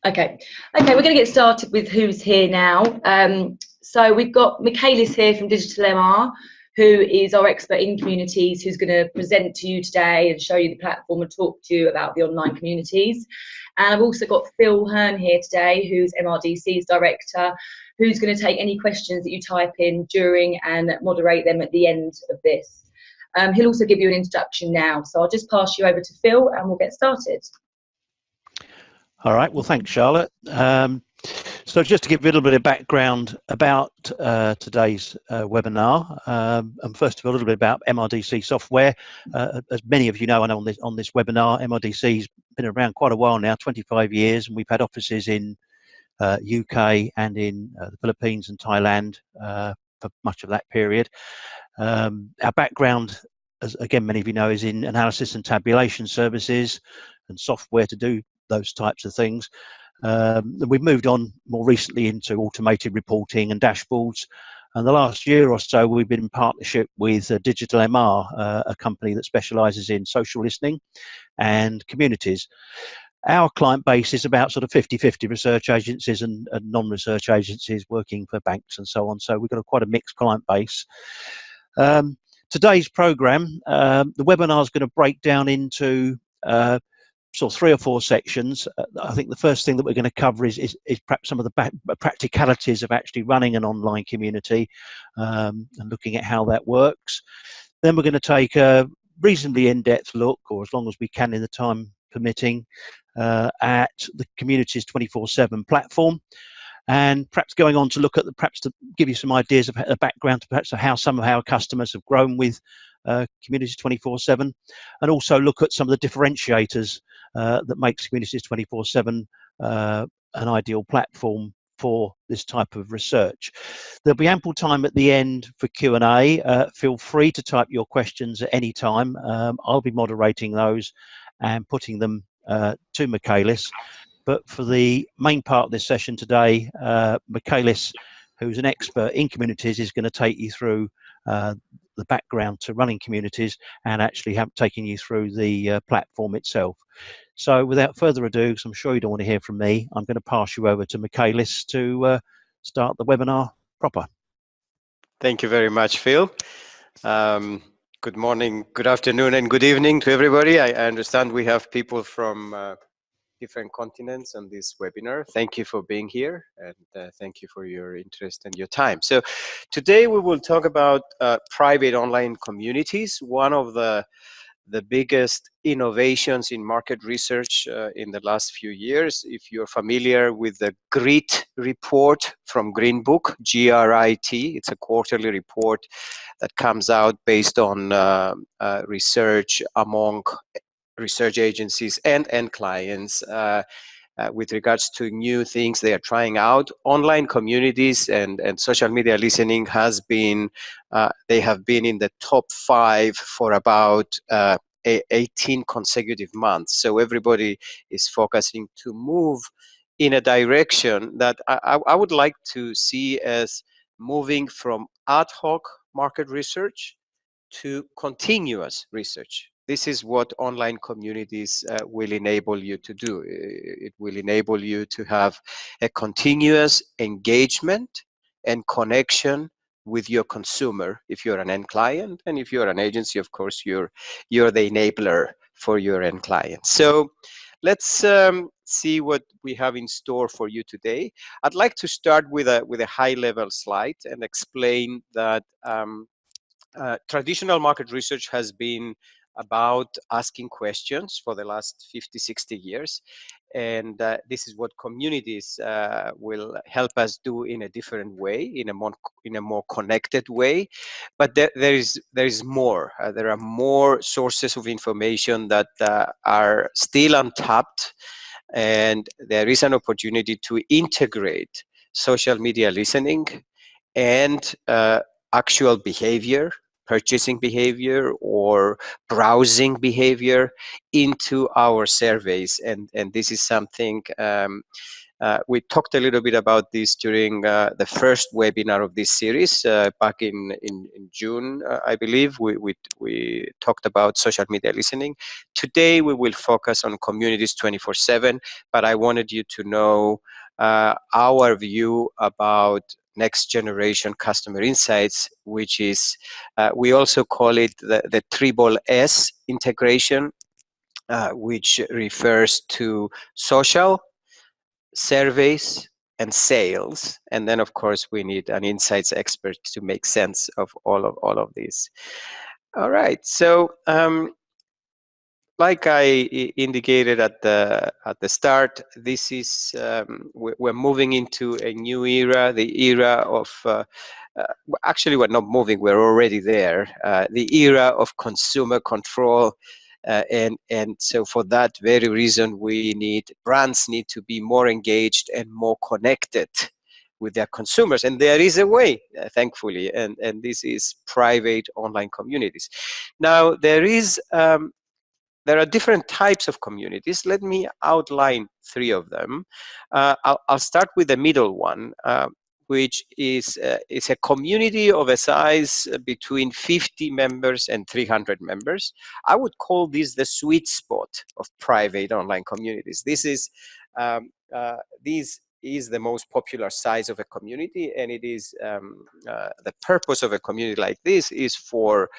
Okay, we're going to get started with who's here now. So we've got Michaelis here from Digital MR, who is our expert in communities, who's going to present to you today and show you the platform and talk to you about the online communities. And I've also got Phil Hearn here today, who's MrDC's director, who's going to take any questions that you type in during and moderate them at the end of this. He'll also give you an introduction now. So I'll just pass you over to Phil and we'll get started. All right, well, thanks, Charlotte. So just to give you a little bit of background about today's webinar, and first of all, a little bit about MrDC software. As many of you know, I know on this webinar, MrDC's been around quite a while now, 25 years, and we've had offices in UK and in the Philippines and Thailand for much of that period. Our background, as again many of you know, is in analysis and tabulation services and software to do those types of things. We've moved on more recently into automated reporting and dashboards, and the last year or so we've been in partnership with Digital MR, a company that specialises in social listening and communities. Our client base is about sort of 50-50 research agencies and non-research agencies working for banks and so on, so we've got quite a mixed client base. Today's programme, the webinar is going to break down into sort of 3 or 4 sections. I think the first thing that we're going to cover is perhaps some of the practicalities of actually running an online community and looking at how that works. Then we're going to take a reasonably in-depth look, or as long as we can in the time permitting, at the Communities 24/7 platform, and perhaps going on to look at perhaps to give you some ideas of the background to perhaps how some of our customers have grown with Communities 24/7, and also look at some of the differentiators that makes Communities 24/7 an ideal platform for this type of research. There'll be ample time at the end for Q&A. Feel free to type your questions at any time. I'll be moderating those and putting them to Michaelis. But for the main part of this session today, Michaelis, who's an expert in communities, is going to take you through the background to running communities and actually taking you through the platform itself. So without further ado, because I'm sure you don't want to hear from me, I'm going to pass you over to Michaelis to start the webinar proper. Thank you very much, Phil. Good morning, good afternoon, and good evening to everybody. I understand we have people from different continents on this webinar. Thank you for being here, and thank you for your interest and your time. So today we will talk about private online communities, one of the biggest innovations in market research in the last few years. If you're familiar with the GRIT report from Green Book, GRIT, it's a quarterly report that comes out based on research among research agencies and end clients with regards to new things they are trying out. Online communities and social media listening has been, they have been in the top 5 for about 18 consecutive months. So everybody is focusing to move in a direction that I would like to see as moving from ad hoc market research to continuous research. This is what online communities will enable you to do. It will enable you to have a continuous engagement and connection with your consumer if you're an end client, and if you're an agency, of course, you're the enabler for your end client. So let's see what we have in store for you today. I'd like to start with a high-level slide and explain that traditional market research has been about asking questions for the last 50-60 years, and this is what communities will help us do in a different way, in a more connected way. But there is more. There are more sources of information that are still untapped, and there is an opportunity to integrate social media listening and actual behavior purchasing behavior or browsing behavior into our surveys, and this is something we talked a little bit about this during the first webinar of this series back in June, I believe. We talked about social media listening. Today we will focus on communities 24/7, but I wanted you to know our view about next generation customer insights, which is, we also call it the triple S integration, which refers to social, surveys, and sales. And then of course we need an insights expert to make sense of all of these. All right, so like I indicated at the start, this is we're moving into a new era, the era of actually we're not moving, we're already there, the era of consumer control. And so for that very reason, brands need to be more engaged and more connected with their consumers, and there is a way, thankfully, and this is private online communities. Now there are different types of communities. Let me outline 3 of them. I'll start with the middle one, which is it's a community of a size between 50 members and 300 members. I would call this the sweet spot of private online communities. This is the most popular size of a community, and it is the purpose of a community like this is for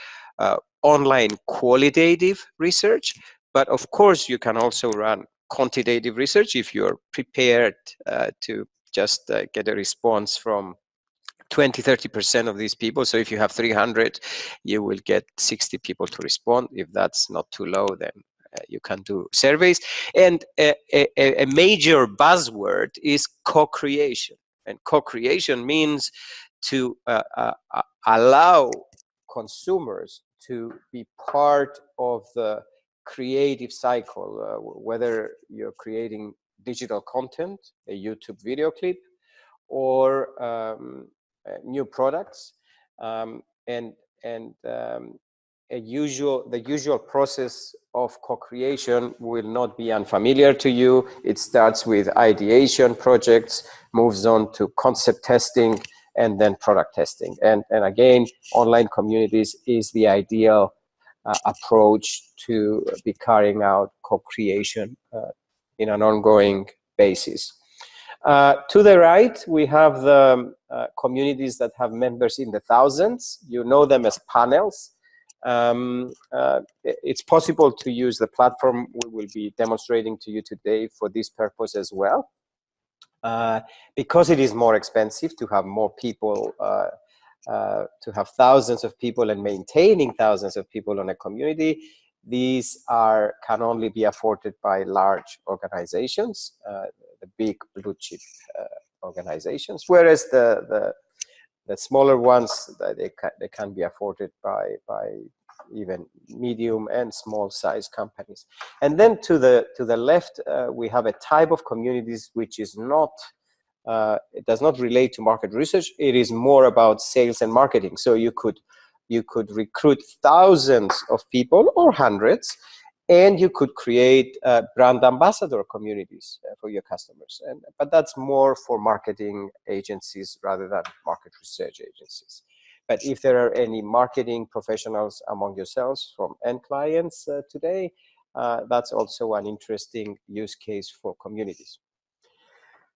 online qualitative research, but of course you can also run quantitative research if you're prepared to just get a response from 20-30% of these people. So if you have 300, you will get 60 people to respond. If that's not too low, then you can do surveys. And a major buzzword is co-creation, and co-creation means to allow consumers to be part of the creative cycle, whether you're creating digital content, a YouTube video clip, or new products, the usual process of co-creation will not be unfamiliar to you. It starts with ideation projects, moves on to concept testing, and then product testing. And again, online communities is the ideal approach to be carrying out co-creation in an ongoing basis. To the right, we have the communities that have members in the thousands. You know them as panels. It's possible to use the platform we will be demonstrating to you today for this purpose as well. Because it is more expensive to have more people, to have thousands of people and maintaining thousands of people on a community, these can only be afforded by large organizations, the big blue chip organizations, whereas the smaller ones, they can be afforded by even medium and small size companies. And then to the left, we have a type of communities which is not, it does not relate to market research. It is more about sales and marketing. So you could recruit thousands of people or hundreds, and you could create brand ambassador communities for your customers. But that's more for marketing agencies rather than market research agencies. But if there are any marketing professionals among yourselves from end clients today, that's also an interesting use case for communities.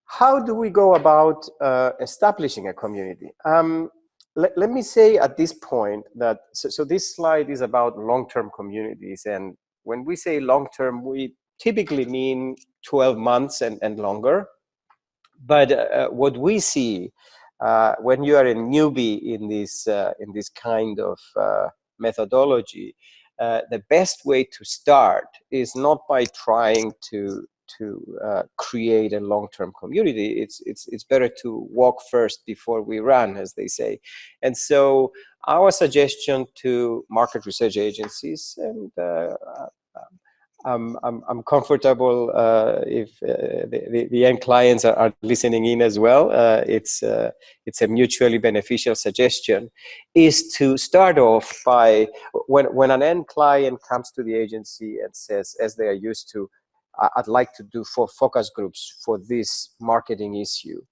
How do we go about establishing a community? Let me say at this point that, so this slide is about long-term communities. And when we say long-term, we typically mean 12 months and longer. But what we see when you are a newbie in this kind of methodology, the best way to start is not by trying to create a long-term community. It's better to walk first before we run, as they say. And so our suggestion to market research agencies and I'm comfortable if the end clients are listening in as well. It's a mutually beneficial suggestion, is to start off by when an end client comes to the agency and says, as they are used to, I'd like to do 4 focus groups for this marketing issue.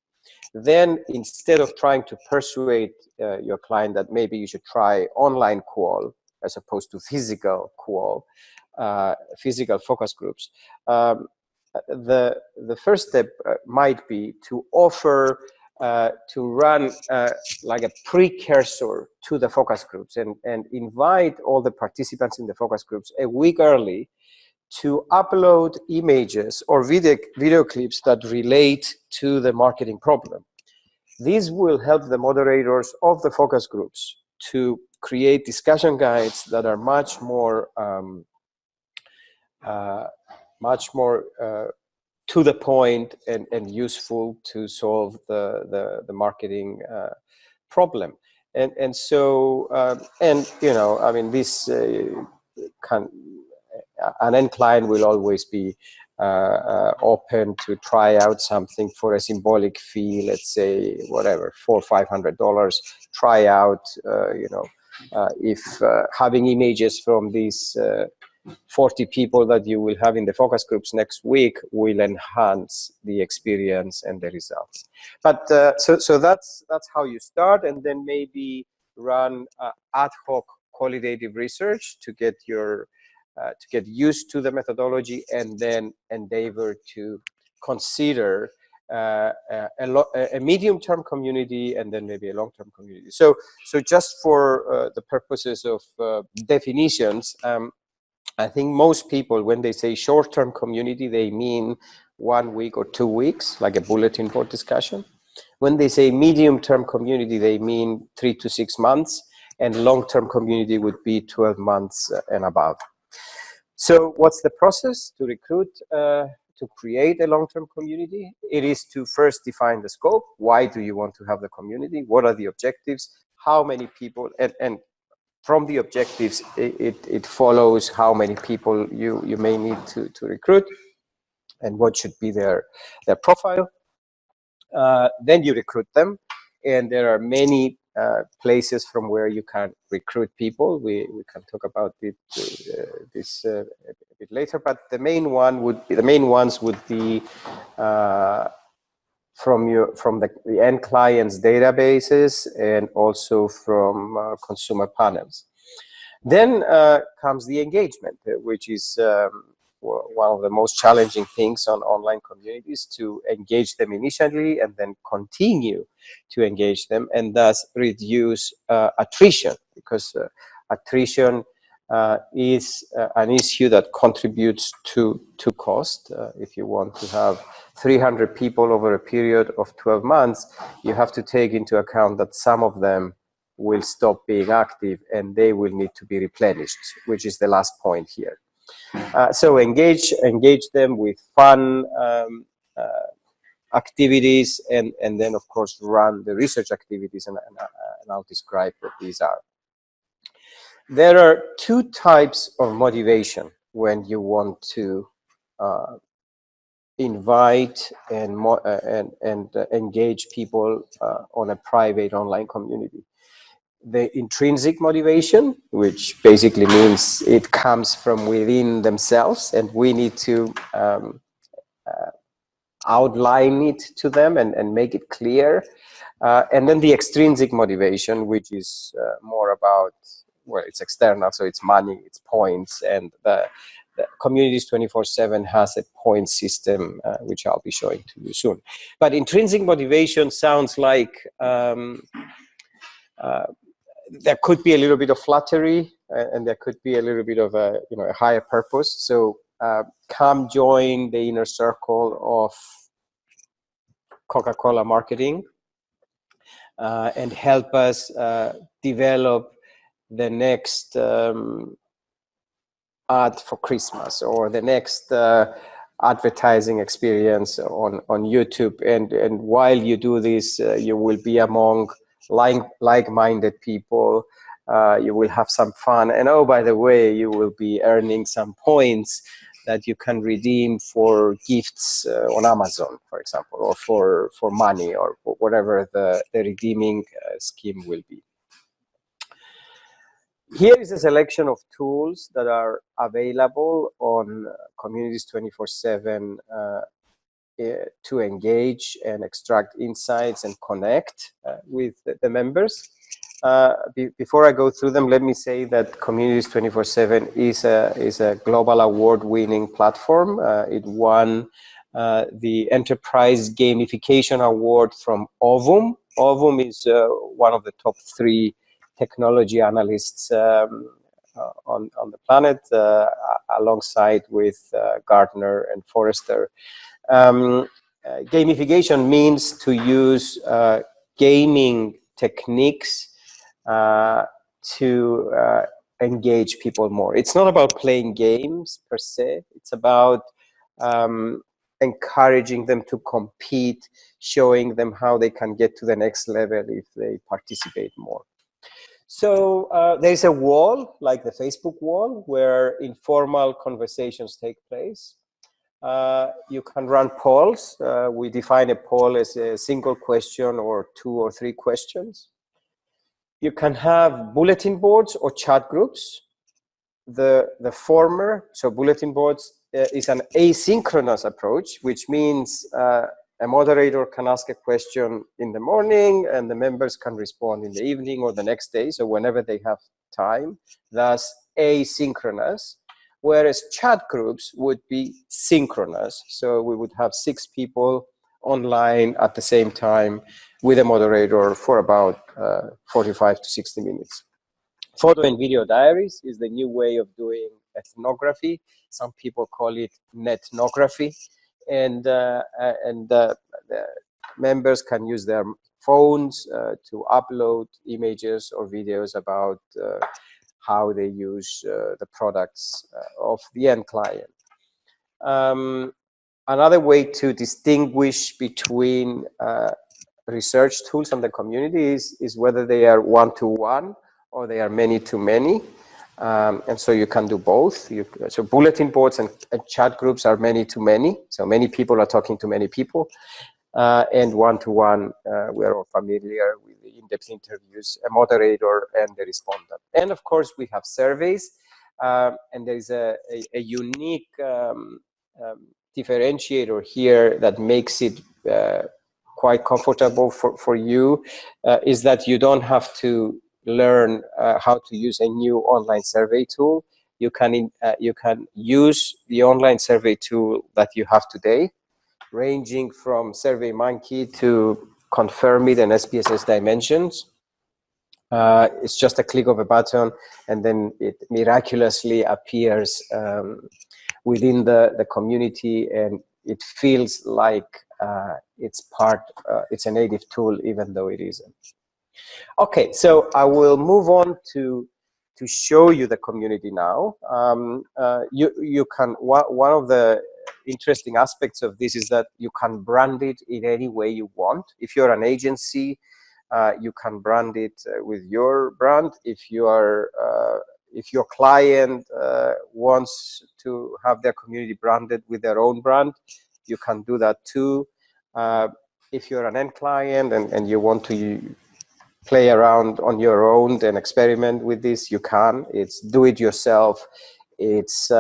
Then instead of trying to persuade your client that maybe you should try online call as opposed to physical call, physical focus groups, the first step might be to offer to run like a precursor to the focus groups and invite all the participants in the focus groups a week early to upload images or video clips that relate to the marketing problem. These will help the moderators of the focus groups to create discussion guides that are much more to the point and useful to solve the marketing problem. And so you know, I mean, this an end client will always be open to try out something for a symbolic fee, let's say whatever, $400 or $500. Try out, you know, if having images from these 40 people that you will have in the focus groups next week will enhance the experience and the results. But so that's how you start, and then maybe run ad hoc qualitative research to get your to get used to the methodology, and then endeavor to consider a medium-term community and then maybe a long-term community. So just for the purposes of definitions, I think most people, when they say short-term community, they mean 1 week or 2 weeks, like a bulletin board discussion. When they say medium-term community, they mean 3 to 6 months, and long-term community would be 12 months and above. So what's the process to recruit, to create a long-term community? It is to first define the scope. Why do you want to have the community? What are the objectives? How many people? And from the objectives, it follows how many people you may need to recruit and what should be their profile. Then you recruit them, and there are many places from where you can recruit people. We can talk about this a bit later, but the main ones would be from the end clients' databases and also from consumer panels. Then comes the engagement, which is one of the most challenging things on online communities, to engage them initially and then continue to engage them, and thus reduce attrition, because attrition is an issue that contributes to cost. If you want to have 300 people over a period of 12 months, you have to take into account that some of them will stop being active and they will need to be replenished, which is the last point here. So engage them with fun activities, and then of course run the research activities, and I'll describe what these are. There are 2 types of motivation when you want to invite and engage people on a private online community. The intrinsic motivation, which basically means it comes from within themselves, and we need to outline it to them and make it clear. And then the extrinsic motivation, which is more about, well, it's external, so it's money, it's points, and the Communities 24/7 has a point system, which I'll be showing to you soon. But intrinsic motivation sounds like there could be a little bit of flattery, and there could be a little bit of a higher purpose. So come join the inner circle of Coca-Cola marketing and help us develop the next ad for Christmas, or the next advertising experience on YouTube. And while you do this, you will be among like-minded people. You will have some fun, and oh, by the way, you will be earning some points that you can redeem for gifts on Amazon, for example, or for money, or whatever the redeeming scheme will be. Here is a selection of tools that are available on Communities 24/7 to engage and extract insights and connect with the members. Before I go through them, let me say that Communities 24/7 is a global award-winning platform. It won the Enterprise Gamification Award from Ovum. Ovum is one of the top 3 technology analysts on the planet, alongside with Gartner and Forrester. Gamification means to use gaming techniques to engage people more. It's not about playing games per se. It's about encouraging them to compete, showing them how they can get to the next level if they participate more. So there's a wall, like the Facebook wall, where informal conversations take place. You can run polls. We define a poll as a single question or 2 or 3 questions. You can have bulletin boards or chat groups. The former, so bulletin boards, is an asynchronous approach, which means a moderator can ask a question in the morning and the members can respond in the evening or the next day, so whenever they have time, thus asynchronous. Whereas chat groups would be synchronous, so we would have 6 people online at the same time with a moderator for about 45 to 60 minutes. Photo and video diaries is the new way of doing ethnography. Some people call it netnography. And the members can use their phones to upload images or videos about how they use the products of the end client. Another way to distinguish between research tools and the community is whether they are one-to-one or they are many-to-many. And so you can do both. So bulletin boards and chat groups are many-to-many. So many people are talking to many people. And one-to-one, we are all familiar with the in-depth interviews, a moderator and the respondent. And of course, we have surveys. And there is a unique differentiator here that makes it quite comfortable for you, is that you don't have to learn how to use a new online survey tool. You can use the online survey tool that you have today, ranging from SurveyMonkey to Confirmit and SPSS Dimensions. It's just a click of a button, and then it miraculously appears within the community, and it feels like it's a native tool, even though it isn't. Okay, so I will move on to show you the community now. You can, one of the interesting aspects of this is that you can brand it in any way you want. If you're an agency, you can brand it with your brand. If your client wants to have their community branded with their own brand, you can do that too. If you're an end client and you want to play around on your own and experiment with this, you can. It's do it yourself. It's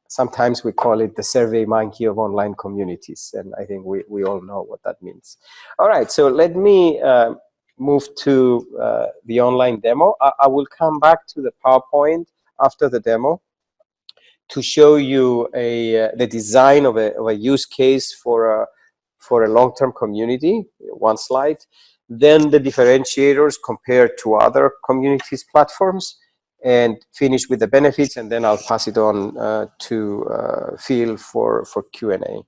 sometimes we call it the SurveyMonkey of online communities, and I think we all know what that means. All right, so let me move to the online demo. I will come back to the PowerPoint after the demo to show you the design of a use case for a long-term community. One slide. Then the differentiators compared to other communities platforms, and finish with the benefits, and then I'll pass it on to Phil for Q&A.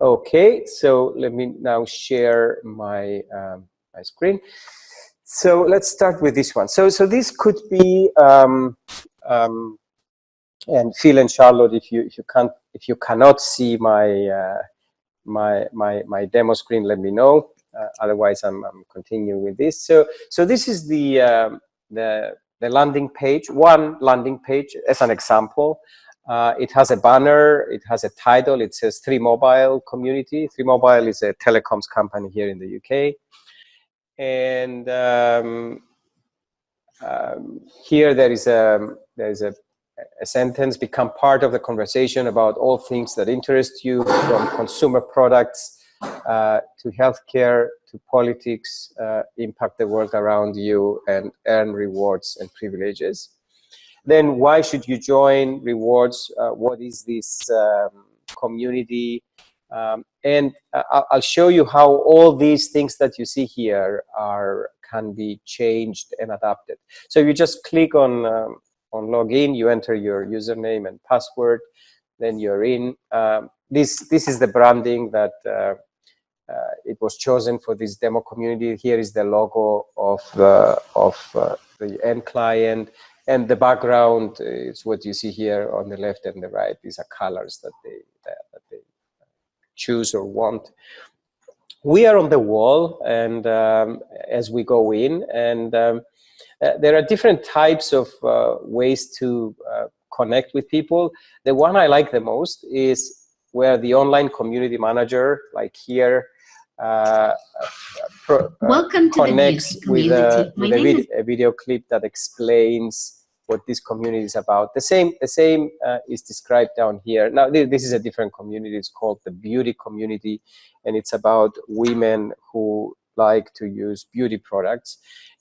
Okay, so let me now share my my screen. So let's start with this one. So this could be and Phil and Charlotte, if you cannot see my my demo screen, let me know. Otherwise, I'm continuing with this. So this is the landing page. One landing page as an example. It has a banner, it has a title, it says 3Mobile Community. 3Mobile is a telecoms company here in the UK. And here there is a sentence: become part of the conversation about all things that interest you, from consumer products to healthcare to politics, impact the world around you, and earn rewards and privileges. Then why should you join rewards? What is this community? And I'll show you how all these things that you see here can be changed and adapted. So you just click on login, you enter your username and password, then you're in. This is the branding that it was chosen for this demo community. Here is the logo of the end client, and the background is what you see here on the left and the right. These are colors that they choose or want. We are on the wall, and as we go in, and there are different types of ways to connect with people. The one I like the most is where the online community manager, like here, Welcome to connects the community. with a video clip that explains what this community is about. The same is described down here. Now, this is a different community. It's called the beauty community, and it's about women who like to use beauty products.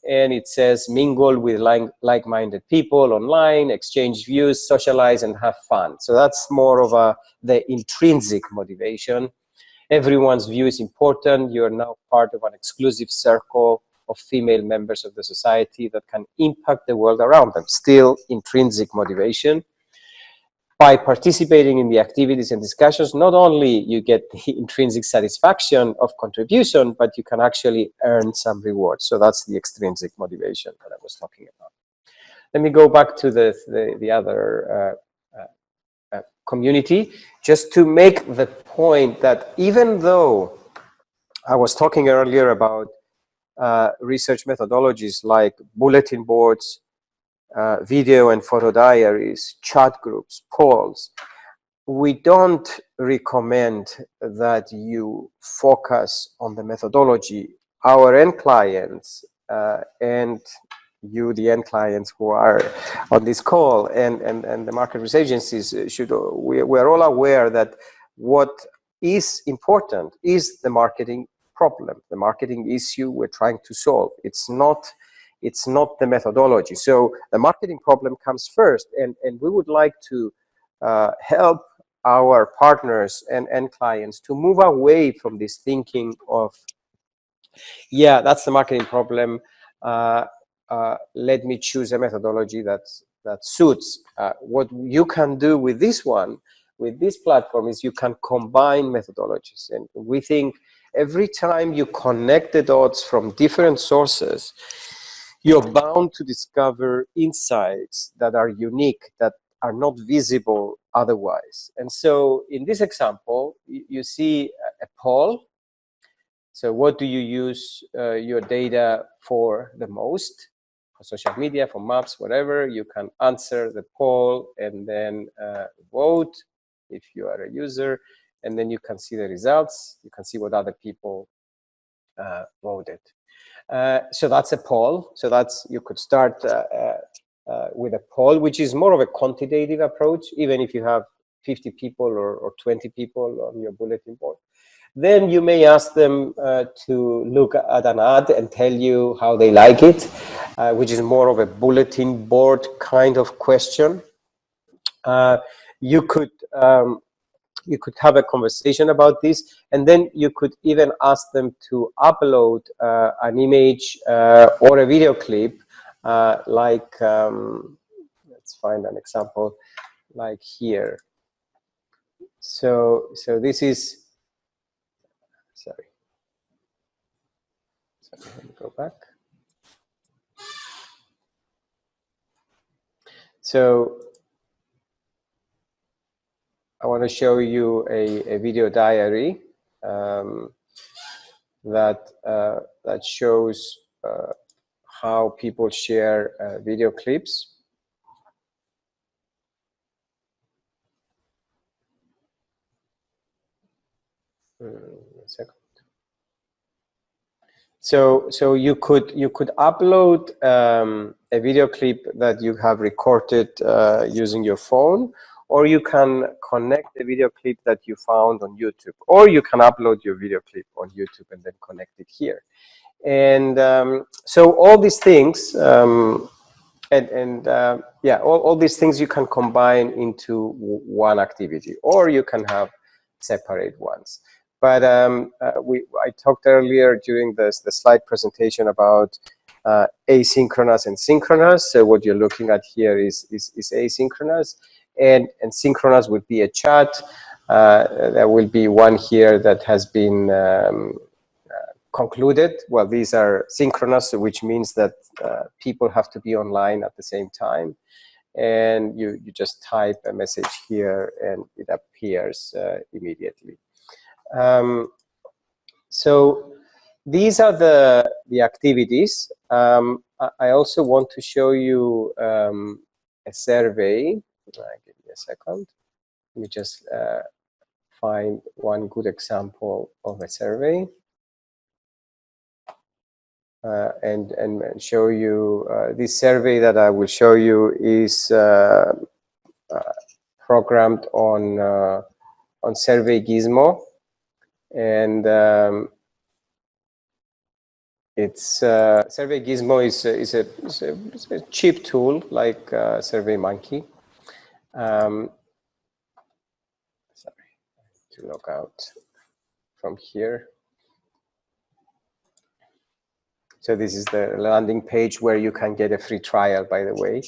And it says, mingle with like-minded people online, exchange views, socialize, and have fun. So that's more of the intrinsic motivation. Everyone's view is important. You're now part of an exclusive circle of female members of the society that can impact the world around them. Still intrinsic motivation. By participating in the activities and discussions, not only you get the intrinsic satisfaction of contribution, but you can actually earn some rewards. So that's the extrinsic motivation that I was talking about. Let me go back to the other community, just to make the point that even though I was talking earlier about research methodologies like bulletin boards, video and photo diaries, chat groups, polls, we don't recommend that you focus on the methodology. Our end clients and you, the end clients who are on this call, and the market research agencies we're all aware that what is important is the marketing problem, the marketing issue we're trying to solve. It's not the methodology. So the marketing problem comes first, and we would like to help our partners and end clients to move away from this thinking of, yeah, that's the marketing problem. Let me choose a methodology that suits. What you can do with this one, with this platform, is you can combine methodologies. And we think every time you connect the dots from different sources, you're bound to discover insights that are unique, that are not visible otherwise. And so in this example, you see a poll. So what do you use your data for the most? For social media, for maps, whatever. You can answer the poll and then vote if you are a user. And then you can see the results. You can see what other people voted. So that's a poll. So that's, you could start with a poll, which is more of a quantitative approach, even if you have 50 people or 20 people on your bulletin board. Then you may ask them to look at an ad and tell you how they like it, which is more of a bulletin board kind of question. You could have a conversation about this, and then you could even ask them to upload an image or a video clip, like, let's find an example, like here. So this is, sorry, let me go back. So I want to show you a video diary that shows how people share video clips. A second. So you could upload a video clip that you have recorded using your phone, or you can connect the video clip that you found on YouTube, or you can upload your video clip on YouTube and then connect it here. And so all these things, yeah, all these things you can combine into one activity, or you can have separate ones. But I talked earlier during the slide presentation about asynchronous and synchronous. So what you're looking at here is asynchronous, and synchronous would be a chat. There will be one here that has been concluded. Well, these are synchronous, which means that people have to be online at the same time. And you just type a message here and it appears immediately. So these are the activities. I also want to show you a survey. Give me a second. Let me just find one good example of a survey. And show you this survey that I will show you is programmed on Survey Gizmo, and it's Survey Gizmo is a cheap tool like SurveyMonkey. Sorry, to log out from here. So this is the landing page where you can get a free trial, by the way.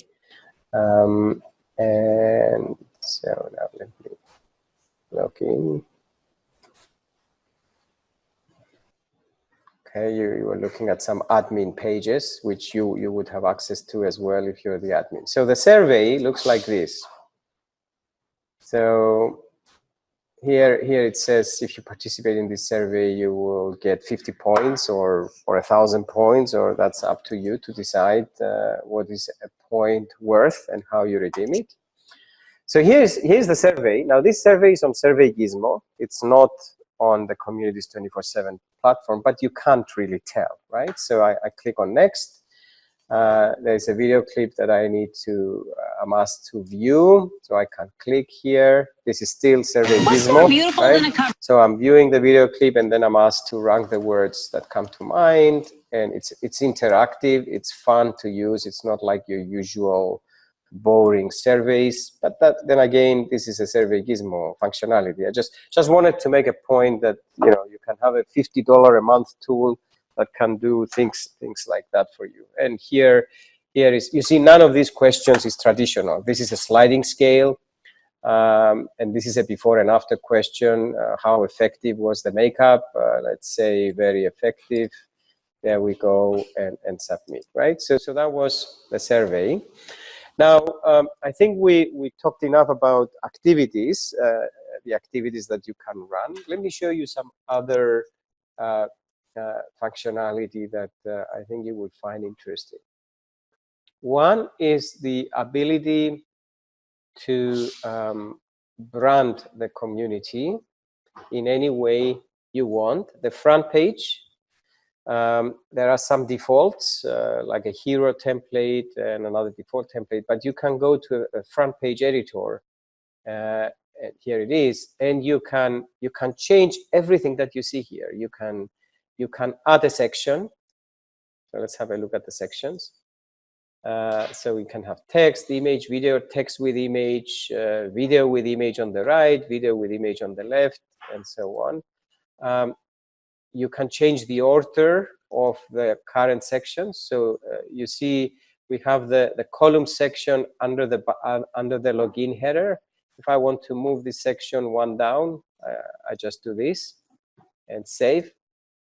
And so now let me log in. Okay, you are looking at some admin pages, which you would have access to as well if you're the admin. So the survey looks like this. So here it says if you participate in this survey, you will get 50 points or 1,000 points, or that's up to you to decide what is a point worth and how you redeem it. So here's the survey. Now this survey is on Survey Gizmo. It's not on the Communities 24/7 platform, but you can't really tell, right? So I click on next. There's a video clip that I need to, I'm asked to view. So I can click here. This is still Survey Gizmo, right? So I'm viewing the video clip and then I'm asked to rank the words that come to mind. And it's interactive, it's fun to use. It's not like your usual boring surveys, but then again, this is a Survey Gizmo functionality. I just wanted to make a point that, you know, you can have a $50 a month tool that can do things like that for you. And here is, you see, none of these questions is traditional. This is a sliding scale, and this is a before and after question. How effective was the makeup? Let's say very effective. There we go, and submit, right? So that was the survey. Now, I think we talked enough about activities, the activities that you can run. Let me show you some other functionality that I think you will find interesting. One is the ability to brand the community in any way you want. The front page, there are some defaults, like a hero template and another default template, but you can go to a front page editor, and here it is, and you can change everything that you see here. You can add a section. So let's have a look at the sections. So we can have text, image, video, text with image, video with image on the right, video with image on the left, and so on. You can change the order of the current sections. So you see we have the column section under the login header. If I want to move this section one down, I just do this and save.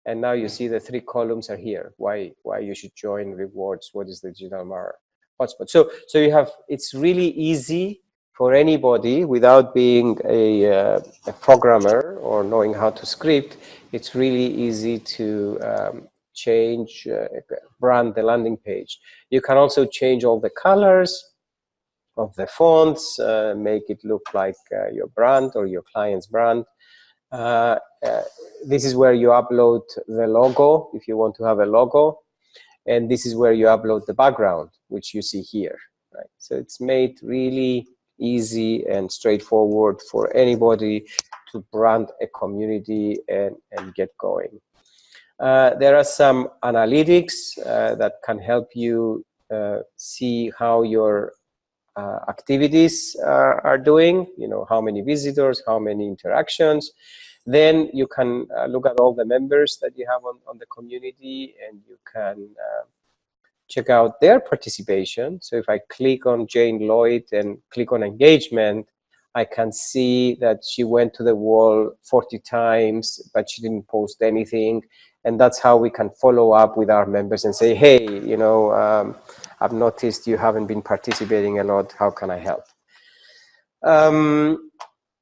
And now you see the 3 columns are here. Why you should join rewards? What is the digital Mar hotspot? So you have, it's really easy for anybody without being a programmer or knowing how to script. It's really easy to change, brand the landing page. You can also change all the colors of the fonts, make it look like your brand or your client's brand. This is where you upload the logo if you want to have a logo, and this is where you upload the background, which you see here, right? So it's made really easy and straightforward for anybody to brand a community and get going. There are some analytics that can help you see how your activities are doing, you know, how many visitors, how many interactions. Then you can look at all the members that you have on the community, and you can check out their participation. So if I click on Jane Lloyd and click on engagement, I can see that she went to the wall 40 times, but she didn't post anything. And that's how we can follow up with our members and say, hey, you know, I've noticed you haven't been participating a lot. How can I help?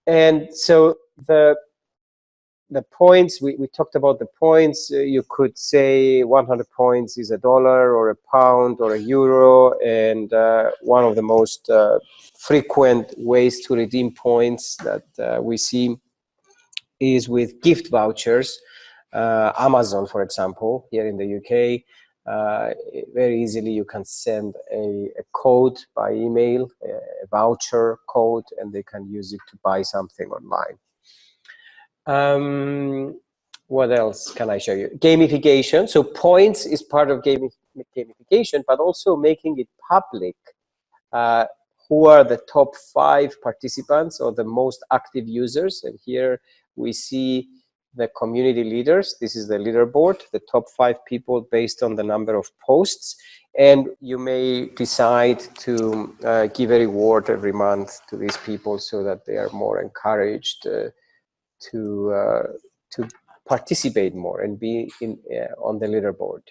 And so the points, we talked about the points. You could say 100 points is $1 or £1 or €1. And one of the most frequent ways to redeem points that we see is with gift vouchers. Amazon, for example, here in the UK, very easily you can send a code by email, a voucher code, and they can use it to buy something online. What else can I show you? Gamification. So points is part of gamification, but also making it public. Who are the top 5 participants or the most active users? And here we see the community leaders. This is the leaderboard, the top 5 people based on the number of posts. And you may decide to give a reward every month to these people so that they are more encouraged to participate more and be on the leaderboard.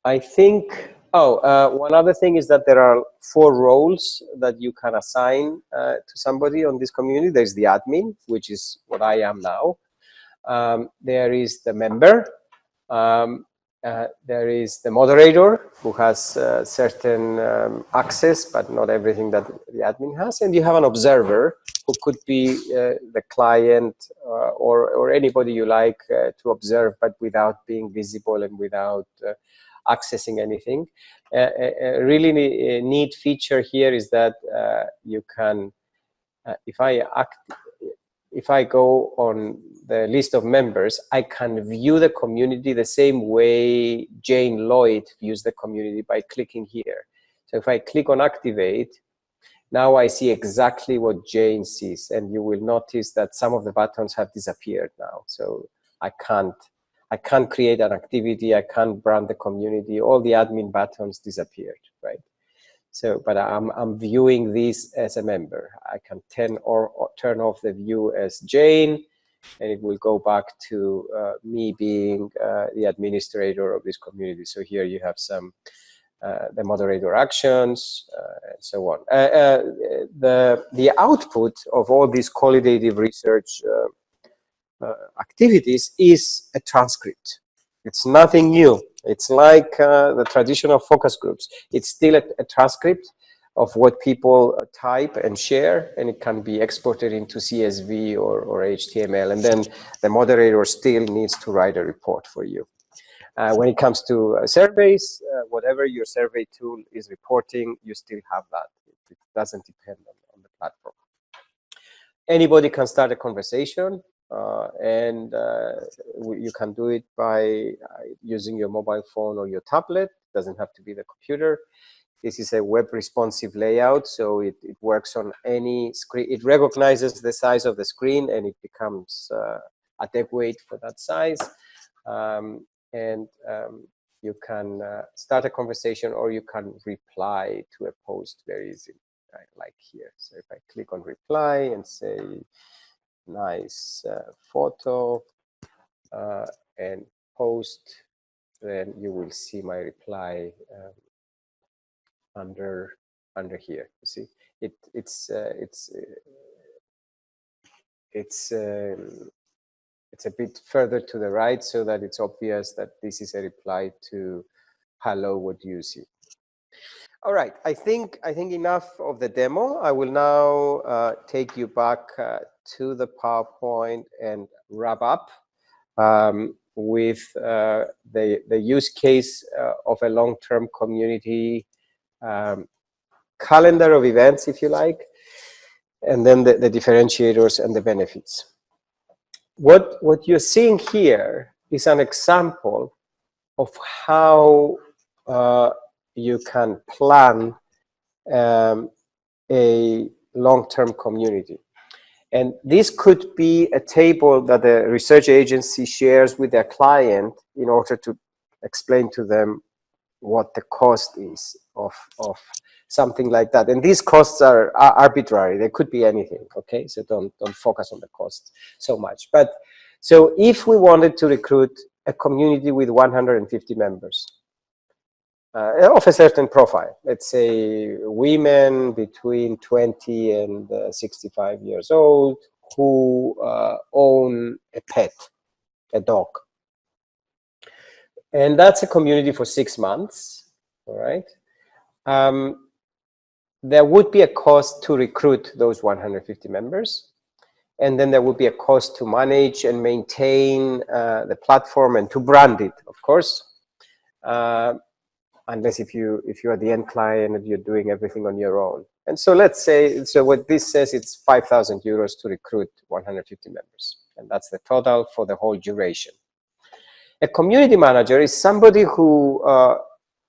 I think, one other thing is that there are 4 roles that you can assign to somebody on this community. There's the admin, which is what I am now. There is the member. There is the moderator, who has certain access, but not everything that the admin has. And you have an observer, who could be the client or anybody you like to observe, but without being visible and without accessing anything. A really neat feature here is that you can, if I go on the list of members, I can view the community the same way Jane Lloyd views the community by clicking here. So if I click on activate, now I see exactly what Jane sees, and you will notice that some of the buttons have disappeared now. So I can't create an activity, I can't brand the community, all the admin buttons disappeared, right? So, but I'm viewing this as a member. I can turn off the view as Jane, and it will go back to me being the administrator of this community. So here you have some the moderator actions and so on. The output of all these qualitative research activities is a transcript. It's nothing new. It's like the traditional focus groups. It's still a transcript of what people type and share, and it can be exported into CSV or HTML, and then the moderator still needs to write a report for you. When it comes to surveys, whatever your survey tool is reporting, you still have that. It doesn't depend on the platform. Anybody can start a conversation, and you can do it by using your mobile phone or your tablet. It doesn't have to be the computer. This is a web responsive layout, so it works on any screen. It recognizes the size of the screen, and it becomes adequate for that size. You can start a conversation, or you can reply to a post very easily, right? Like here. So if I click on reply and say, nice photo, and post, then you will see my reply under here. You see, it's a bit further to the right, so that it's obvious that this is a reply to hello, what do you see? All right, I think enough of the demo. I will now take you back to the PowerPoint and wrap up with the use case of a long-term community calendar of events, if you like, and then the differentiators and the benefits. What you're seeing here is an example of how you can plan a long-term community. And this could be a table that the research agency shares with their client in order to explain to them what the cost is of something like that. And these costs are arbitrary. They could be anything, okay? So don't focus on the cost so much. But so if we wanted to recruit a community with 150 members, of a certain profile, let's say women between 20 and 65 years old who own a pet, a dog. And that's a community for 6 months, all right? There would be a cost to recruit those 150 members. And then there would be a cost to manage and maintain the platform and to brand it, of course. Unless if you are the end client and you're doing everything on your own. And so let's say, so what this says, it's 5,000 euros to recruit 150 members. And that's the total for the whole duration. A community manager is somebody who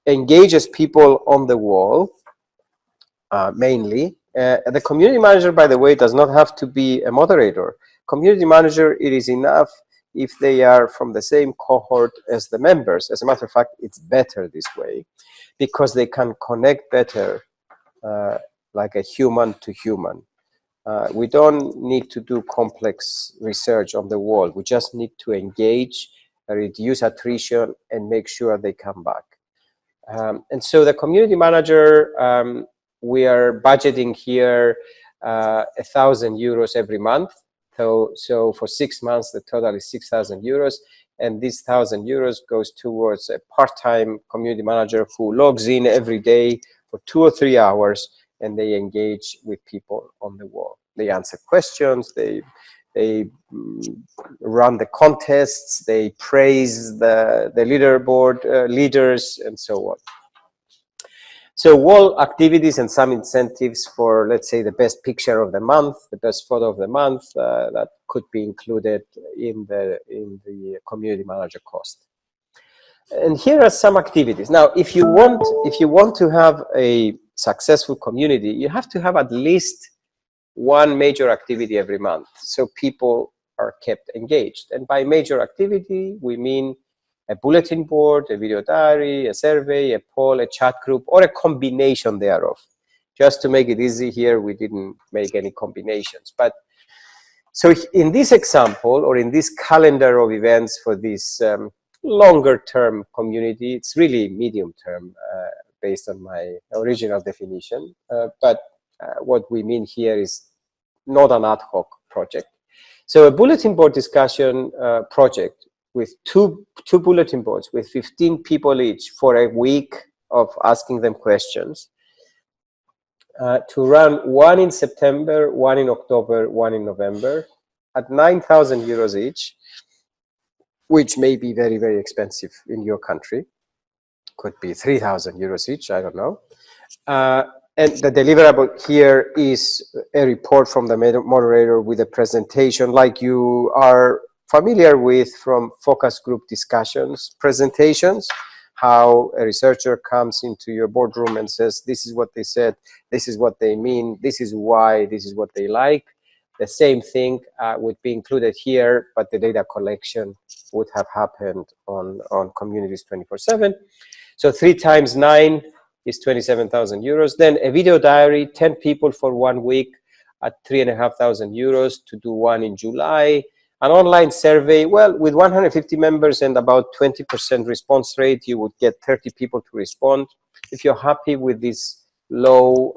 engages people on the wall, mainly. The community manager, by the way, does not have to be a moderator. Community manager, it is enough if they are from the same cohort as the members. As a matter of fact, it's better this way because they can connect better like a human to human. We don't need to do complex research on the wall. We just need to engage, reduce attrition, and make sure they come back. And so the community manager, we are budgeting here 1,000 euros every month. So for 6 months, the total is 6,000 euros. And this 1,000 euros goes towards a part-time community manager who logs in every day for 2 or 3 hours, and they engage with people on the wall. They answer questions, they run the contests, they praise the leaderboard leaders, and so on. So wall activities and some incentives for, let's say, the best picture of the month, the best photo of the month, that could be included in the community manager cost. And here are some activities. Now, if you want to have a successful community, you have to have at least one major activity every month, so people are kept engaged. And by major activity, we mean a bulletin board, a video diary, a survey, a poll, a chat group, or a combination thereof. Just to make it easy here, we didn't make any combinations. But so in this example, or in this calendar of events for this longer term community, it's really medium term based on my original definition. But what we mean here is not an ad hoc project. So a bulletin board discussion project with two bulletin boards with 15 people each for a week of asking them questions, to run one in September, one in October, one in November at 9,000 euros each, which may be very, very expensive in your country. Could be 3,000 euros each, I don't know. And the deliverable here is a report from the moderator with a presentation like you are familiar with from focus group discussions, presentations, how a researcher comes into your boardroom and says, this is what they said, this is what they mean, this is why, this is what they like. The same thing would be included here, but the data collection would have happened on communities 24/7. So 3 times 9 is 27,000 euros. Then a video diary, 10 people for 1 week at 3,500 euros to do one in July. An online survey, well, with 150 members and about 20% response rate, you would get 30 people to respond. If you're happy with this low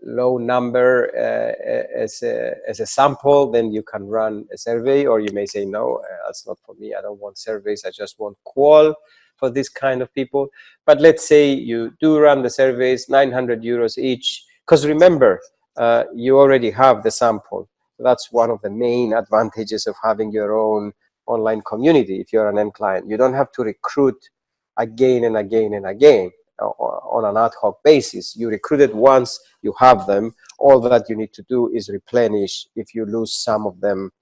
low number as a sample, then you can run a survey, or you may say, no, that's not for me. I don't want surveys. I just want qual. for this kind of people. But let's say you do run the surveys, 900 euros each, because remember, you already have the sample. That's one of the main advantages of having your own online community. If you're an end client, you don't have to recruit again and again and again on an ad hoc basis. You recruited once, you have them. All that you need to do is replenish if you lose some of them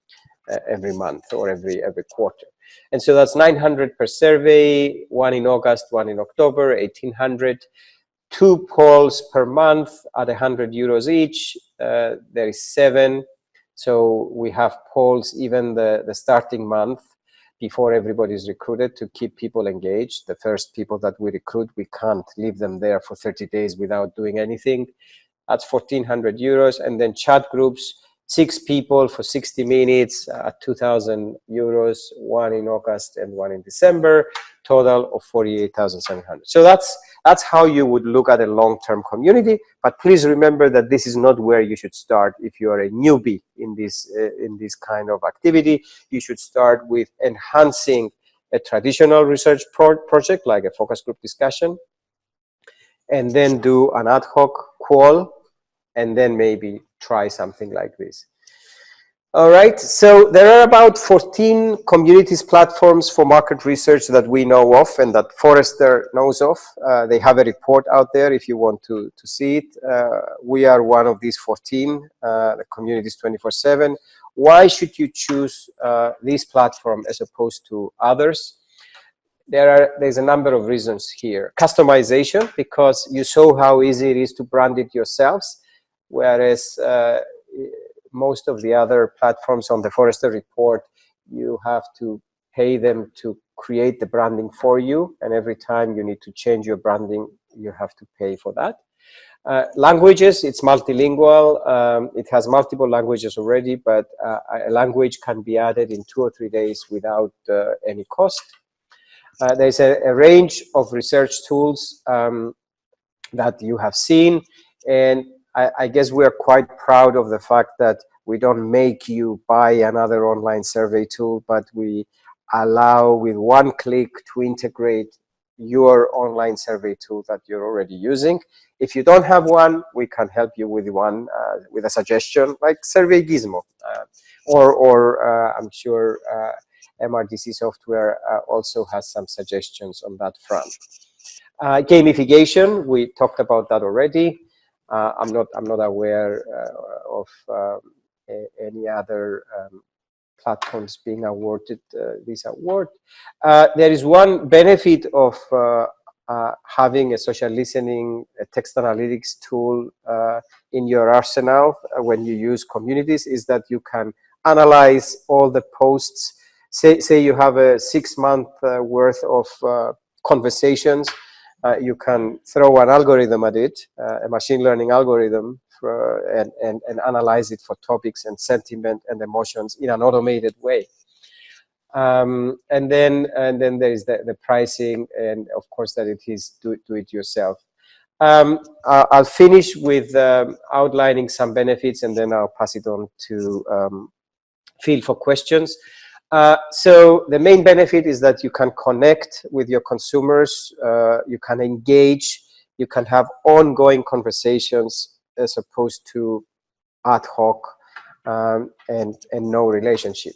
every month or every quarter. And so that's 900 per survey, one in August, one in October, 1800. 2 polls per month at 100 euros each. There is 7. So we have polls even the starting month before everybody is recruited to keep people engaged. The first people that we recruit, we can't leave them there for 30 days without doing anything. That's 1,400 euros. And then chat groups, 6 people for 60 minutes at 2,000 euros, one in August and one in December, total of 48,700. So that's how you would look at a long-term community. But please remember that this is not where you should start if you are a newbie in this kind of activity. You should start with enhancing a traditional research project like a focus group discussion, and then do an ad hoc call, and then maybe try something like this. All right, so there are about 14 communities platforms for market research that we know of and that Forrester knows of. They have a report out there if you want to see it. We are one of these 14, the Communities 24/7. Why should you choose this platform as opposed to others? There's a number of reasons here. Customization, because you saw how easy it is to brand it yourselves, whereas most of the other platforms on the Forrester report, you have to pay them to create the branding for you, and every time you need to change your branding, you have to pay for that. Languages, it's multilingual. It has multiple languages already, but a language can be added in 2 or 3 days without any cost. There's a range of research tools that you have seen, and I guess we are quite proud of the fact that we don't make you buy another online survey tool, but we allow with one click to integrate your online survey tool that you're already using. If you don't have one, we can help you with one, with a suggestion like Survey Gizmo, or I'm sure MrDC software also has some suggestions on that front. Gamification, we talked about that already. I'm not aware of any other platforms being awarded this award. There is one benefit of having a social listening, a text analytics tool in your arsenal when you use communities, is that you can analyze all the posts. Say you have a 6-month worth of conversations. You can throw an algorithm at it, a machine learning algorithm, and analyze it for topics and sentiment and emotions in an automated way. And then there is the pricing, and of course that it is do it yourself. I'll finish with outlining some benefits, and then I'll pass it on to Phil for questions. So the main benefit is that you can connect with your consumers, you can engage, you can have ongoing conversations as opposed to ad hoc and no relationship.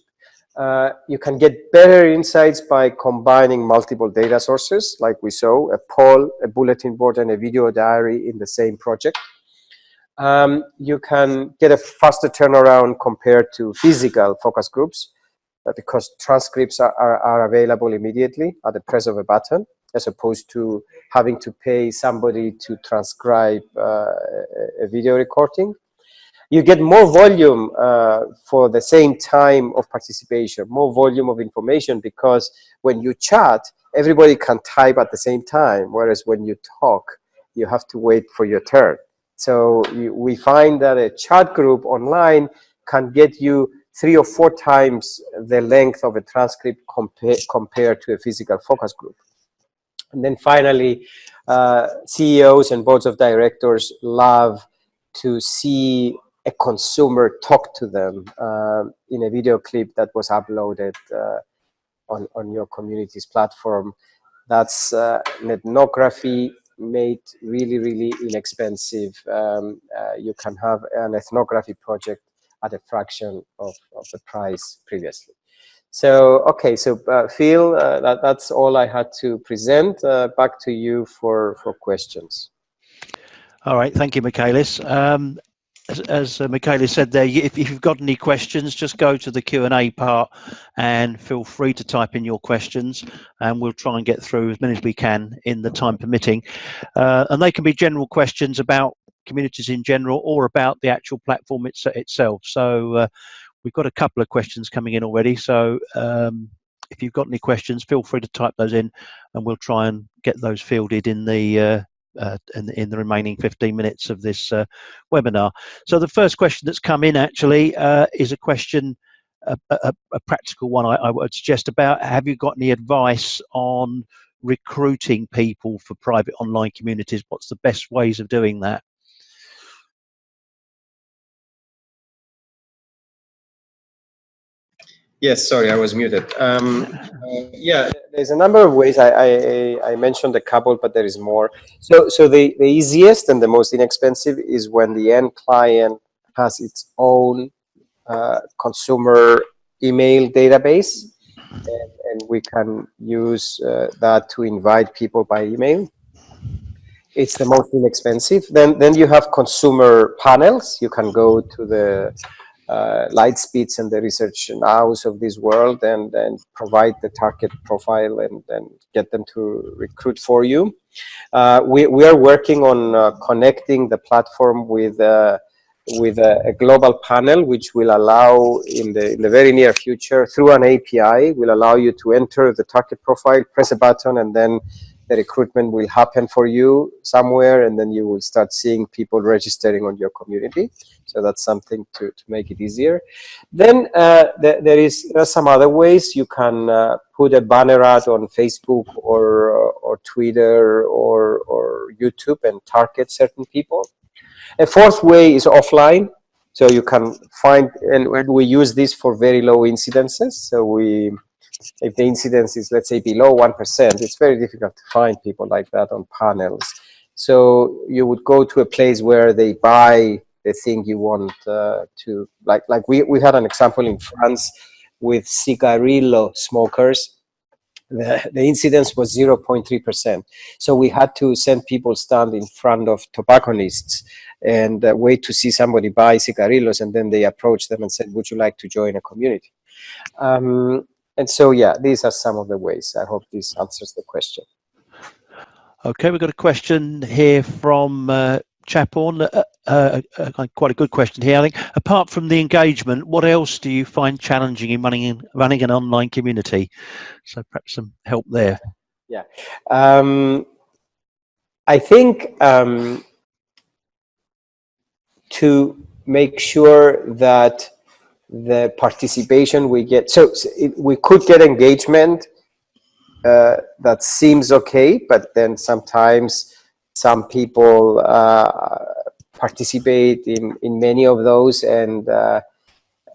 You can get better insights by combining multiple data sources, like we saw, a poll, a bulletin board, and a video diary in the same project. You can get a faster turnaround compared to physical focus groups, because transcripts are available immediately at the press of a button, as opposed to having to pay somebody to transcribe a video recording. You get more volume for the same time of participation, more volume of information, because when you chat, everybody can type at the same time, whereas when you talk, you have to wait for your turn. So we find that a chat group online can get you 3 or 4 times the length of a transcript compared to a physical focus group. And then finally, CEOs and boards of directors love to see a consumer talk to them in a video clip that was uploaded on your community's platform. That's an ethnography made really, really inexpensive. You can have an ethnography project at a fraction of the price previously. So, okay, so Phil, that's all I had to present. Back to you for questions. All right, thank you, Michaelis. As Michaelis said there, if you've got any questions, just go to the Q&A part and feel free to type in your questions, and we'll try and get through as many as we can in the time permitting. And they can be general questions about communities in general or about the actual platform itself. So we've got a couple of questions coming in already. So if you've got any questions, feel free to type those in, and we'll try and get those fielded in the remaining 15 minutes of this webinar. So the first question that's come in actually is a question, a practical one I would suggest about, have you got any advice on recruiting people for private online communities? What's the best ways of doing that? Yes, sorry, I was muted. Yeah, there's a number of ways. I mentioned a couple, but there is more. So the easiest and the most inexpensive is when the end client has its own consumer email database, and we can use that to invite people by email. It's the most inexpensive. Then you have consumer panels. You can go to the Lightspeeds and the Research Nows of this world and provide the target profile and get them to recruit for you. We are working on connecting the platform with a global panel, which will allow in the very near future, through an API, will allow you to enter the target profile, press a button, and then the recruitment will happen for you somewhere, and then you will start seeing people registering on your community. So that's something to make it easier. Then there are some other ways. You can put a banner ad on Facebook or Twitter or YouTube and target certain people. A fourth way is offline. So you can find, and we use this for very low incidences. So if the incidence is, let's say, below 1%, it's very difficult to find people like that on panels. So you would go to a place where they buy the thing you want to, like we had an example in France with cigarillo smokers. The incidence was 0.3%. So we had to send people stand in front of tobacconists and wait to see somebody buy cigarillos, and then they approached them and said, would you like to join a community? And so, yeah, these are some of the ways. I hope this answers the question. Okay, we've got a question here from Chaporn. Quite a good question here, I think. Apart from the engagement, what else do you find challenging in running an online community? So perhaps some help there. Yeah, I think to make sure that the participation we get, we could get engagement that seems okay, but then sometimes some people participate in many of those, and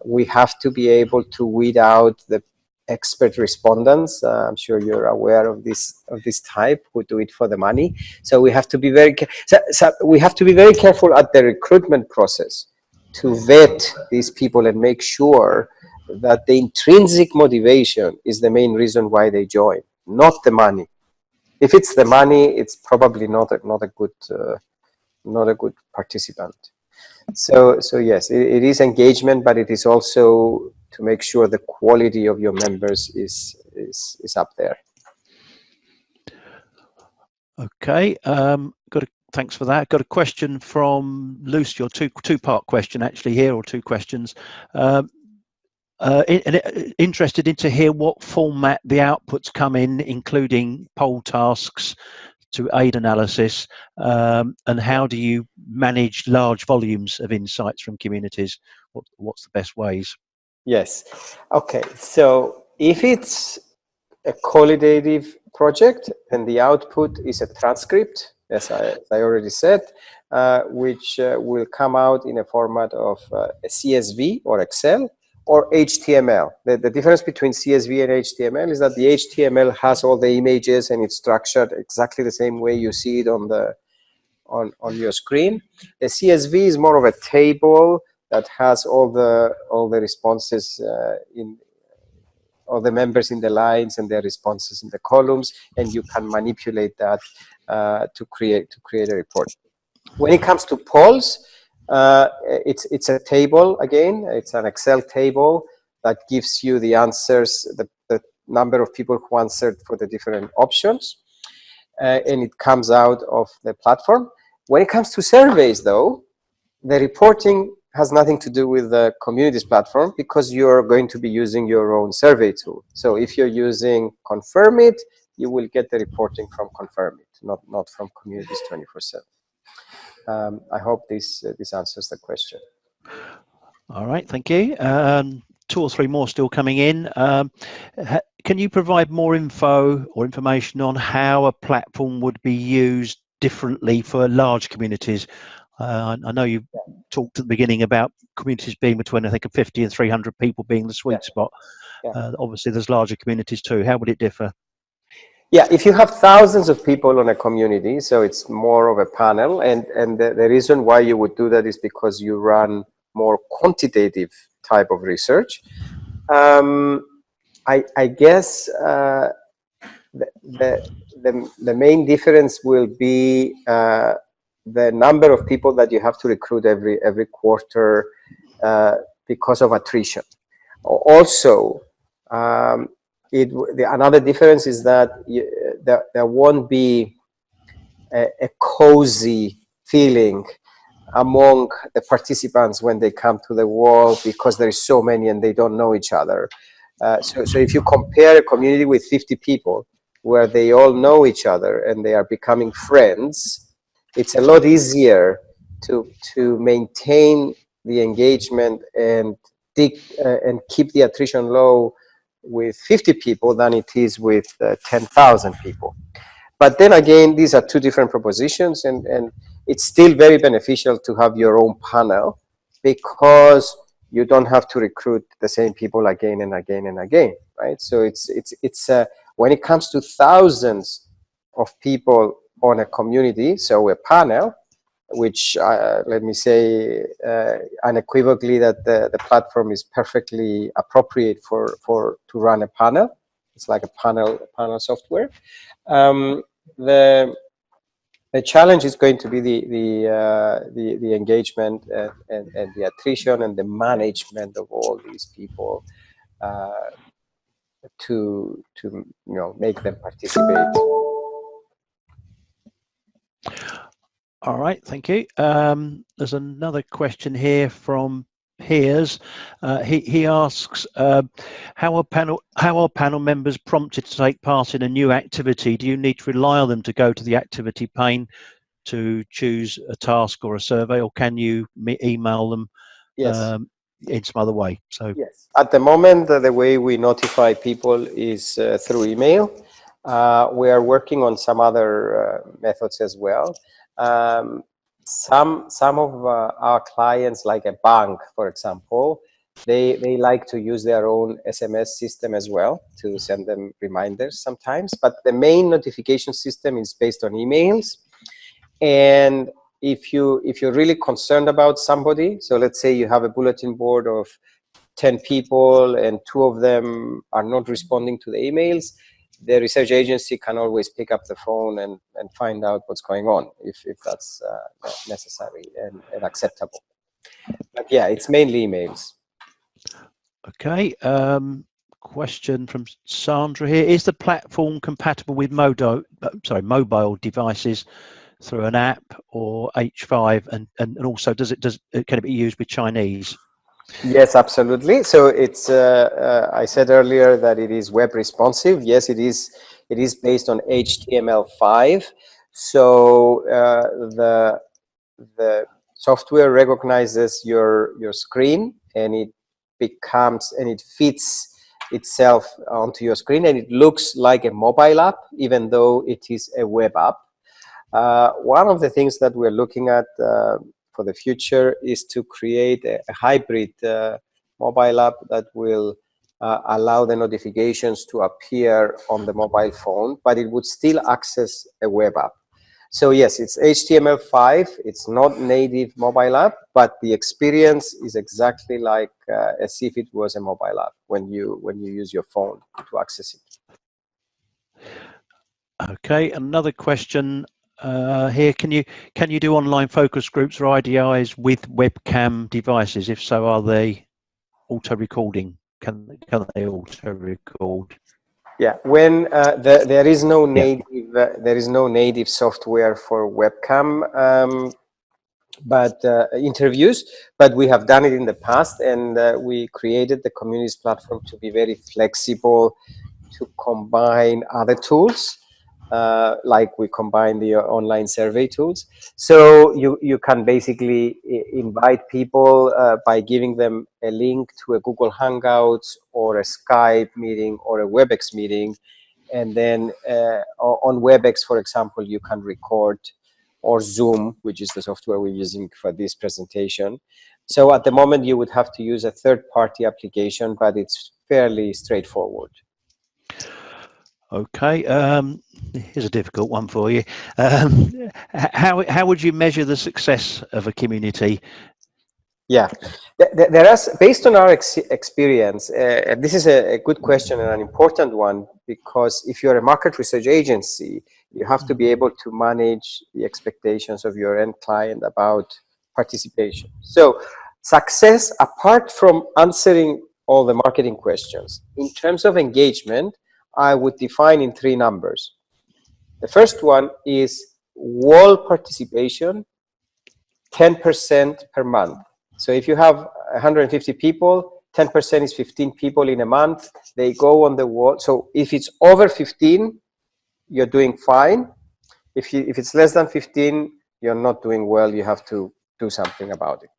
we have to be able to weed out the expert respondents. I'm sure you're aware of this type who do it for the money. So we have to be very careful at the recruitment process to vet these people and make sure that the intrinsic motivation is the main reason why they join, not the money. If it's the money, it's probably not a good participant. So yes, it is engagement, but it is also to make sure the quality of your members is up there. Okay, thanks for that. Got a question from Lucy, or two-part question actually here, or two questions. Interested to hear what format the outputs come in, including poll tasks to aid analysis, and how do you manage large volumes of insights from communities? What's the best ways? Yes. Okay. So if it's a qualitative project, then the output is a transcript, as I already said, which will come out in a format of a CSV or Excel, or HTML. The difference between CSV and HTML is that the HTML has all the images and it's structured exactly the same way you see it on the on your screen. The CSV is more of a table that has all the responses in all the members in the lines and their responses in the columns, and you can manipulate that to create a report. When it comes to polls, it's a table again. It's an Excel table that gives you the answers, the number of people who answered for the different options, and it comes out of the platform. When it comes to surveys, though, the reporting has nothing to do with the communities platform because you're going to be using your own survey tool. So if you're using Confirm It, you will get the reporting from Confirm It, not from Communities 24/7. I hope this answers the question. All right, thank you. 2 or 3 more still coming in. Can you provide more info or information on how a platform would be used differently for large communities? I know you talked at the beginning about communities being between, I think, 50 and 300 people being the sweet spot. Obviously, there's larger communities too. How would it differ? Yeah, if you have thousands of people on a community, so it's more of a panel, and the reason why you would do that is because you run more quantitative type of research. I guess the main difference will be the number of people that you have to recruit every quarter because of attrition. Also, another difference is that there won't be a cozy feeling among the participants when they come to the wall because there is so many and they don't know each other. So if you compare a community with 50 people where they all know each other and they are becoming friends, it's a lot easier to maintain the engagement and keep the attrition low with 50 people than it is with 10,000 people. But then again, these are 2 different propositions, and it's still very beneficial to have your own panel because you don't have to recruit the same people again and again and again, right? So it's when it comes to thousands of people on a community, so a panel, which let me say unequivocally that the platform is perfectly appropriate to run a panel. It's like a panel software. The challenge is going to be the engagement and the attrition and the management of all these people to make them participate. All right, thank you. There's another question here from Piers. He asks, how are panel members prompted to take part in a new activity? Do you need to rely on them to go to the activity pane to choose a task or a survey, or can you email them in some other way? So yes, at the moment the way we notify people is through email. We are working on some other methods as well. Some of our clients, like a bank, for example, they like to use their own SMS system as well to send them reminders sometimes. But the main notification system is based on emails. And if you're really concerned about somebody, so let's say you have a bulletin board of 10 people and 2 of them are not responding to the emails, the research agency can always pick up the phone and find out what's going on if that's necessary and acceptable. But yeah, it's mainly emails. Okay. Question from Sandra here. Is the platform compatible with mobile devices through an app or H5, and also can it be used with Chinese? Yes, absolutely. So it's I said earlier that it is web responsive. Yes, it is based on HTML5. So the software recognizes your screen, and it fits itself onto your screen, and it looks like a mobile app, even though it is a web app. One of the things that we're looking at for the future is to create a hybrid mobile app that will allow the notifications to appear on the mobile phone, but it would still access a web app. So yes, it's HTML5. It's not native mobile app, but the experience is exactly like as if it was a mobile app when you use your phone to access it. Okay, another question here. Can you do online focus groups or IDIs with webcam devices? If so, are they auto recording? Can they auto record? Yeah, when there is no native software for webcam interviews, but we have done it in the past, and we created the communities platform to be very flexible to combine other tools, like we combine the online survey tools. So you can basically invite people by giving them a link to a Google Hangouts or a Skype meeting or a WebEx meeting. And then on WebEx, for example, you can record, or Zoom, which is the software we're using for this presentation. So at the moment, you would have to use a third-party application, but it's fairly straightforward. Okay, here's a difficult one for you. How would you measure the success of a community? Yeah, based on our experience, this is a good question and an important one, because if you're a market research agency, you have to be able to manage the expectations of your end client about participation. So success, apart from answering all the marketing questions, in terms of engagement, I would define in 3 numbers. The first one is wall participation, 10% per month. So if you have 150 people, 10% is 15 people in a month. They go on the wall. So if it's over 15, you're doing fine. If it's less than 15, you're not doing well. You have to do something about it.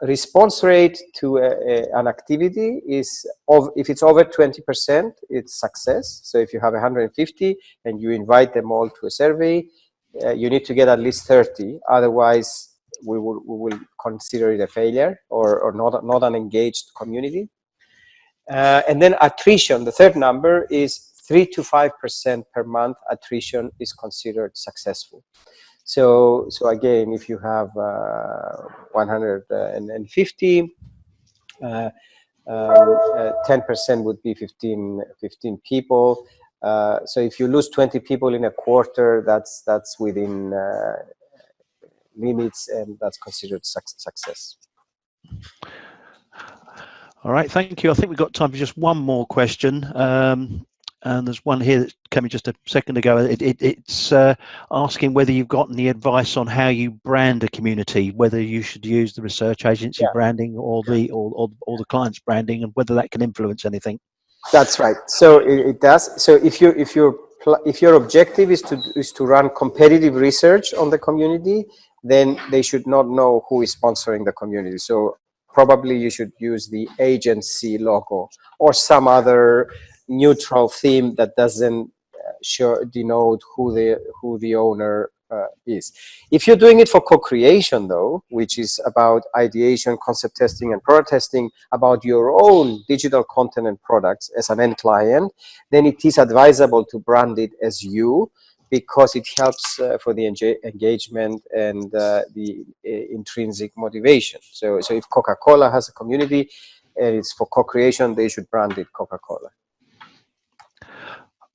Response rate to an activity is, if it's over 20%, it's success. So if you have 150 and you invite them all to a survey, you need to get at least 30. Otherwise, we will consider it a failure or not an engaged community. And then attrition, the third number, is 3 to 5% per month. Attrition is considered successful. So again, if you have 150, 10% would be 15 people. So if you lose 20 people in a quarter, that's within limits, and that's considered success. All right, thank you. I think we've got time for just one more question. And there's one here that came in just a second ago. It's asking whether you've got any advice on how you brand a community, whether you should use the research agency branding or the client's branding, and whether that can influence anything. That's right. So it does. So if your objective is to run competitive research on the community, then they should not know who is sponsoring the community. So probably you should use the agency logo or some other neutral theme that doesn't denote who the owner is. If you're doing it for co-creation, though, which is about ideation, concept testing, and product testing about your own digital content and products as an end client, then it is advisable to brand it as you, because it helps for the engagement and the intrinsic motivation. So if Coca-Cola has a community and it's for co-creation, they should brand it Coca-Cola.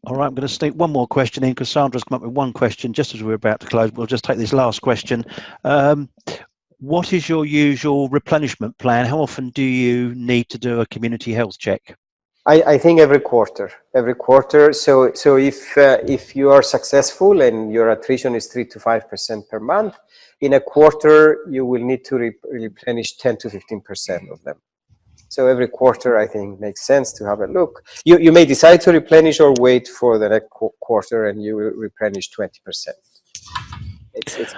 All right, I'm going to sneak one more question in. Cassandra's come up with one question just as we're about to close. We'll just take this last question. What is your usual replenishment plan? How often do you need to do a community health check? I think every quarter. So if you are successful and your attrition is 3 to 5% per month, in a quarter you will need to replenish 10 to 15% of them. So every quarter, I think, makes sense to have a look. You may decide to replenish or wait for the next quarter and you will replenish 20%. It's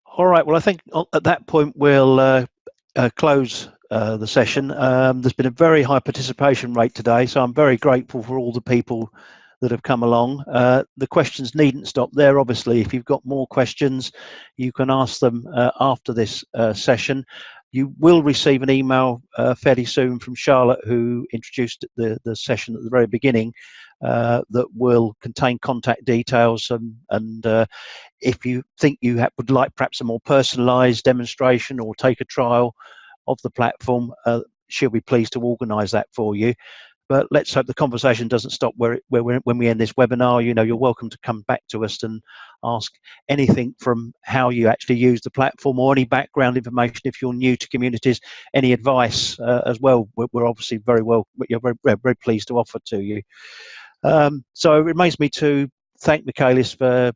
all right. Well, I think at that point we'll close the session. There's been a very high participation rate today, so I'm very grateful for all the people that have come along. The questions needn't stop there. Obviously, if you've got more questions, you can ask them after this session. You will receive an email fairly soon from Charlotte, who introduced the session at the very beginning, that will contain contact details, and if you think you would like perhaps a more personalised demonstration or take a trial of the platform, she'll be pleased to organise that for you. But let's hope the conversation doesn't stop when we end this webinar. You know, you're welcome to come back to us and ask anything from how you actually use the platform, or any background information if you're new to communities, any advice as well. We're obviously very pleased to offer to you. So it remains me to thank Michaelis for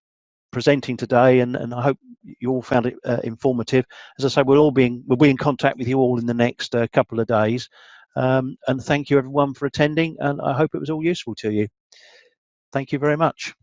presenting today, and I hope you all found it informative. As I say, we'll be in contact with you all in the next couple of days. And thank you everyone for attending, and I hope it was all useful to you. Thank you very much.